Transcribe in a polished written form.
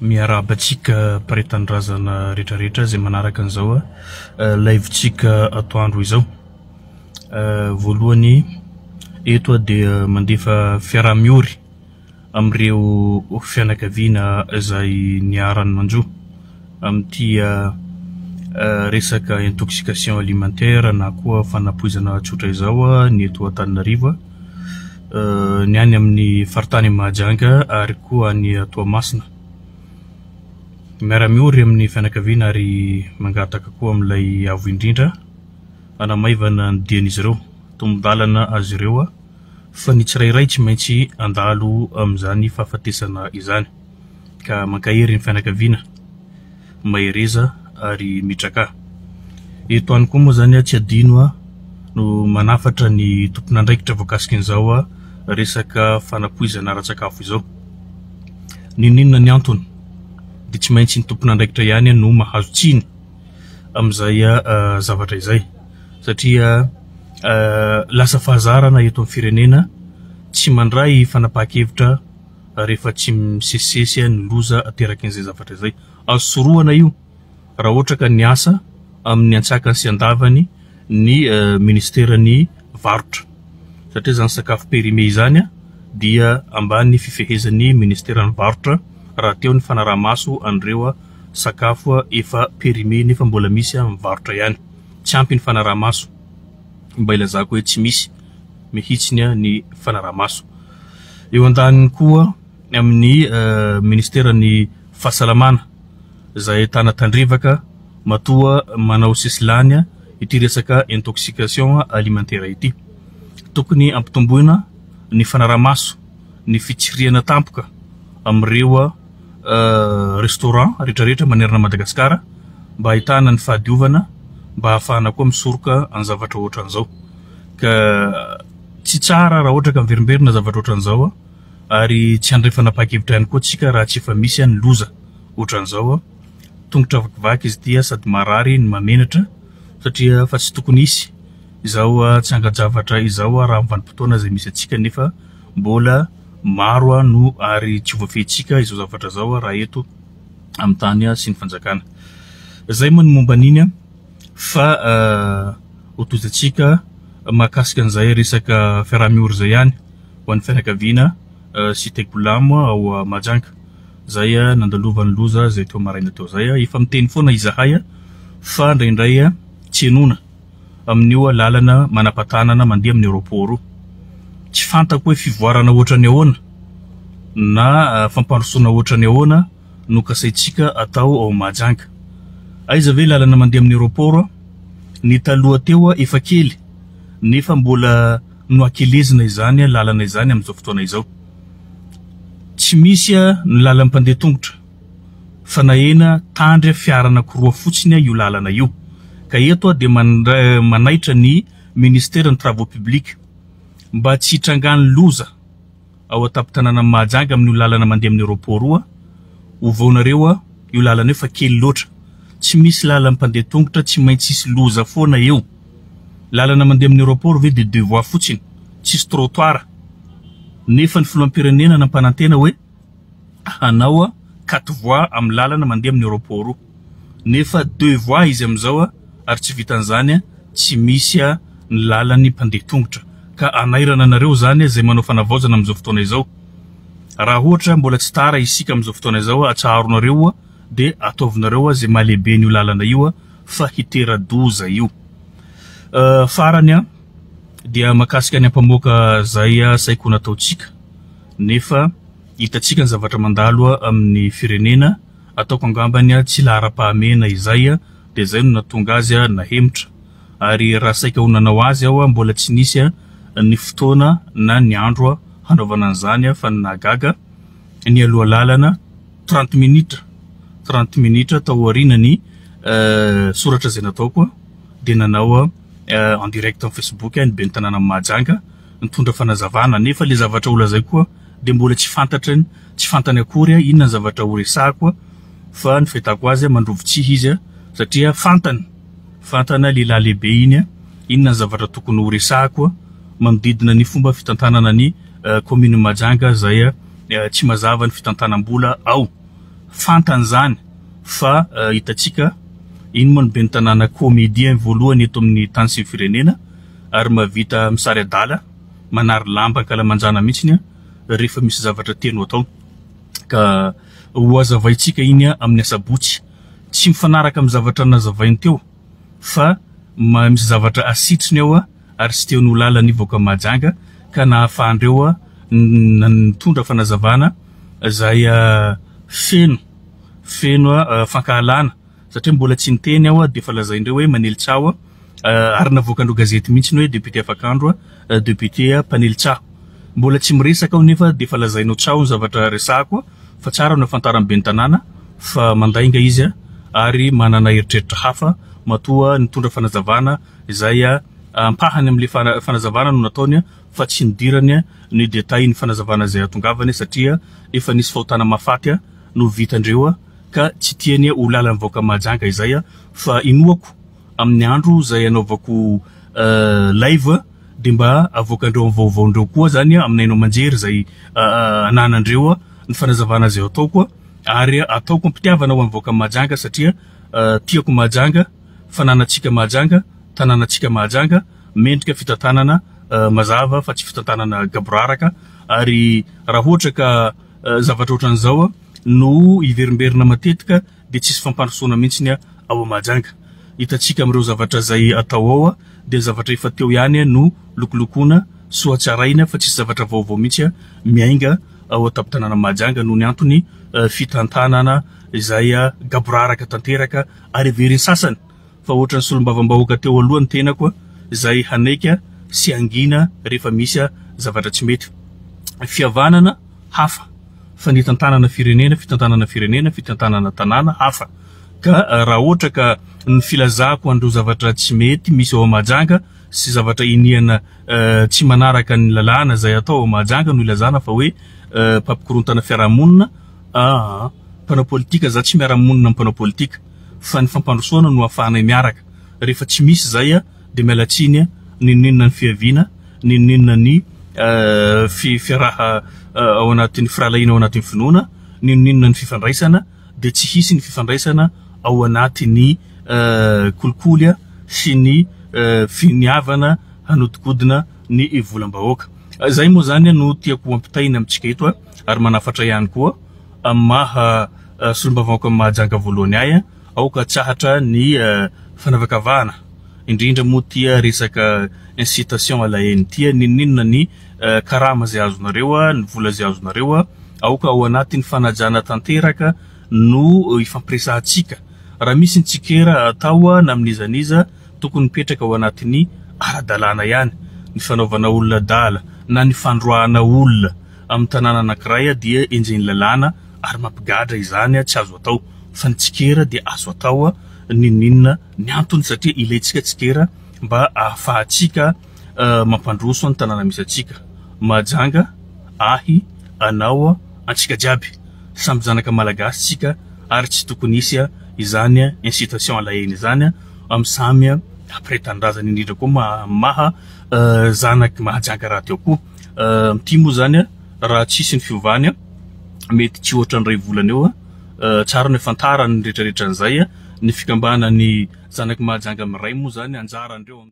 miarabatsika paretanindrazana rehetrarehetra zay manaraka an'izao live-tsika atoandro izao. Voalohany eto dia mandefa fiaraha-miory amin'ireo fianakaviana izay niarany manjo amin'ity resaka intoxication alimentaire na koa fanapoizana tsotra izao ny eto Antananarivo, ny any amin'ny faritany Mahajanga ary koa ny Toamasina. Miara-miory amin'ny fianakaviana ary mangataka koa amin'ilay avo indrindra anamaivana ny dian'izy ireo, tombon-dalana azy ireo fa ny tsirairay tsy maintsy andalo amin'izany fahafatesana izany. Ka mankahery ny fianakaviana mahereza ary mitraka. Eto any koa moa zany tsy adino no manafatra ny tompon'andraikitra voakasika an'izao resaka fanapoizana ara-tsakafo izao. Ninona ny antony? Dia tsy maintsy ny tompon'andraikitra ihany no mahazo tsiny amin'izay zavatra izay, satria lasa fahazarana eto amin'ny firenena tsy mandray fanapahan-kevitra rehefa tsy misesisesy ny loza ateraky an'izay zavatra izay. Azo soroana io raha ohatra ka ny asa amin'ny antsakany sy andavany ny ministerany varotra, satria zany sakafo périmé izany dia ambany fifehezan'ny ministerany varotra raha teo ny fanarahamaso an'ireo sakafo efa périmé nefa mbola misy amin'ny varotra ihany. Tsy ampy ny fanarahamaso, mba ilazako hoe tsy misy mihitsiny ny fanarahamaso. Eo andaniny koa amin'ny ministerany fahasalamana izay tana tandrevaka matoa manao sisilany ity resaka intoxication alimentaire ity. Tokony ampitomboina ny fanarahamaso, ny fitsiriana tampoka amin'ireo restaurant rehetrarehetra manerana Madagasikara mba ahitana ny fahadiovana, mba ahafahana koa misoroka amin'ny zavatra ohatran'izao. Ka tsy tsara raha ohatra ka miverimberina zavatra ohatran'izao ary tsy handray fanapahan-kevitra ihany koa tsika raha tsy efa misy ny loza ohatran'izao. Tongotra vakivaky izy ity sady marary ny mamenatra, satria fa tsy tokony isy izao tsy angajavatra izao raha amin'ny vanim-potoana izay misy atsika, nefa mbola maro no ary tsy voafehintsika izao zavatra izao raha eto amin'ny tany sy ny fanjakana. Izay moa ny momba an'iny fa hotozantsika mahakasika an'izay resaka fiaraha-miory izay ihany ho an'ny fianakaviana sy Tegolamo ao Mahajanga. Zay nandalovan'ny loza zay teo maraina teo zay. Efa miteny foana izahay fa indraindray tsy henona amin'io lalana manam-patanana mandeha amin'ny aeroport. Tsy fantako hoe fivoarana ohatrany ahoana na fampandrosoana ohatrany ahoana no kasaitsika atao ao Mahajanga. Aiza ve lalana mandeha amin'ny aeroport? Ny taloha teo efa kely nefa mbola no akelezina izany lalana izany amin'izao fotoana izao. Tsy misy ny lalana mpandeha tongotra fa nahena tandry fiarana koroa fotsiny io lalana io. Ka eto dia manaitra ny ministerany travaux publics mba tsy hitrangany loza ao an-tampon-tanàna Mahajanga amin'ny lalana mandeha amin'ny aeroport ho vaonareo io lalana io fa kely loatra. Tsy misy lalana mpandeha tongotra, tsy maintsy isy loza foana eo. Lalana mandeha amin'ny aeroport ve dia deux voies fotsiny, tsisy trottoir. Nefa ny filoham-pirenena nampanantena hoe hanao 4 voies amin'ny lalana mandeha amin'ny aeroport, nefa 2 voies izy amin'izao ary tsy vitan'izany tsy misy ny lalan'ny mpandeha tongotra. Ka anairana anareo zany zay manao fanavaozana amin'izao fotoana izao. Raha ohatra mbola tsy tara isika amin'izao fotoana izao atsaharonareo dia ataovinareo zay mahalehibe n'io lalana io fa hitera-doza io. Farany dia makasika ny ampamoaka zay saiko nataotsika, nefa hitatsika ny zavatra mandalo amin'ny firenena ataoko angambany tsy lahara-pahamena izay dia zay no natonga azy nahemitra. Ary raha saika ho nanao azy mbola tsy nisy ny fotoana na ny andro hanaovana an'izany fa nahagaga ny aloha lalana 30 minitra tao aorinany soratra zay nataoko dia nanao en direct amin'ny Facebook ny ben'ny tanàna Mahajanga nitondra fanazavana, nefa le zavatra olazay koa dia mbola tsy fantany akory inona ny zavatra ho resahako fa ny fahitako azy mandrovo-tsihy izy satria fantana lehilahy lehibe iny inona ny zavatra tokony ho resahako manodidina ny fomba fitantanana ny commune Mahajanga zay tsy mazava ny fitantanam-bola ao. fantany zany fa hitatsika ino moa ny be ny tanàna comédien voalohany eto amin'ny tany sy ny firenena ary mavita misary adala manary lamba ankalamanjana mihitsiny rehefa misy zavatra teno atao ka hoazavaitsika iny amin'ny asabotsy tsy mifanaraka amin'ny zavatra nazavainy teo fa misy zavatra asitriny ao ary tsy teo ny lalany voaka Mahajanga ka nahafahandreo nitondra fanazavana zay feno fankahalana satria mbola tsy niteny ao de fa lazaindreo hoe Manelitsaho ary navoakandreo gazety mihitsy hoe député afakandro député Panelitsaho mbola tsy miresaka ao nefa de fa lazainao tsao ny zavatra resako fa tsara no afantarany be ny tanàna fa mandainga izy ary manana eritreritra hafa matoa nitondra fanazavana izay ampahany am'le fanazavana no nataony fa tsy nidirany ny détail ny fanazavana zay atongavany satria efa nisy fahotana mafaty no vitandreo ka tsy tiany ho lala mivoaka Mahajanga izay fa inoako amin'ny andro zay anaovako live de mba avoakandreo amin'ny vaovaondreo koa zany aminay manjery zay ananandreo ny fanazavana zay ataoko ary ataoko ampitiavana ho mivoaka Mahajanga satria tiako Mahajanga fananatsika Mahajanga tanànatsika Mahajanga mendrika fitantanana mazava fa tsy fitantanana gaboraraka ary raha ohatra ka zavatra ohatran'izao no iverimberina matetika de tsisy fampandrosoana mihitsy ao Mahajanga hitatsika amin'ireo zavatra zay atao ao de zavatra efa teo ihany no lokolokona soatsaraina fa tsisy zavatra vaovao mihitsy miainga ao an-tampon-tanàna Mahajanga noho ny antony fitantanana izay gaboraraka tanteraka ary everiny sasany fa ohatran'ny solombavambahoaka teo alohany tenako izay hanaika sy angina rehefa misy zavatra tsy mety fihavanana hafa fa ny tantanana firenena fitantanana tanàna hafa ka raha ohatra ka ny filazako andro zavatra tsy mety misy ao Mahajanga sy zavatra iniana tsy manaraka ny lalàna zay atao ao Mahajanga no ilazana fa hoe pampikorontana fiarahamonina mpanao politika za tsy miara-monina mpanao politika fa ny fampandrosoana no ahafahanay miaraka rehefa tsy misy zay de mialatsiny ninninona ny fiaviana ninninona ny fiaraha ao anatin'ny firalaina ao anatin'ny finoana ninninona ny fifandraisana de tsy hisy ny fifandraisana ao anatin'ny kolikoly sy ny finiavana hanodikodina ny volam-bahoaka zay moa zany no tiako ampitaina amitsika eto ary manafatra ihany koa maha solombavambahoaka Mahajanga voalohany ay aoka tsahatra ny fanavakavahana indrindra moa tia resaka incitation à la haine tia ninninona ny karama zay azonareo ny vola zay azonareo aoka ao anatin'ny fanajana tanteraka no ifampiresahantsika raha misy ny tsikera atao na amin'izaniza tokony mipetraka ao anatin'ny ara-dalàna ihany ny fanaovana olona dala na ny fandroahana olona amin'ny tanàna anankiray dia enjeny lalàna ary mampigadra izany tsy azo atao fa ny tsikera dia azo atao ninninona ny antony satria ilaitsika tsikera mba ahafahatsika mampandroso ny tanàna misy atsika Mahajanga ahy anao antsika jiaby samby zanaka malagasy tsika ary tsy tokony hisy izany incitation à la haine izany amin'ny samy après tanindrazana indrindra koa maha zanaky Mahajanga raha teo koa ty moa zany raha tsisy ny fiovany mety tsy ohatra ny ray volana eo tsara ny fantarany rehetrarehetra an'izay ny fikambana ny zanaky Mahajanga miray moa zany anjarandreo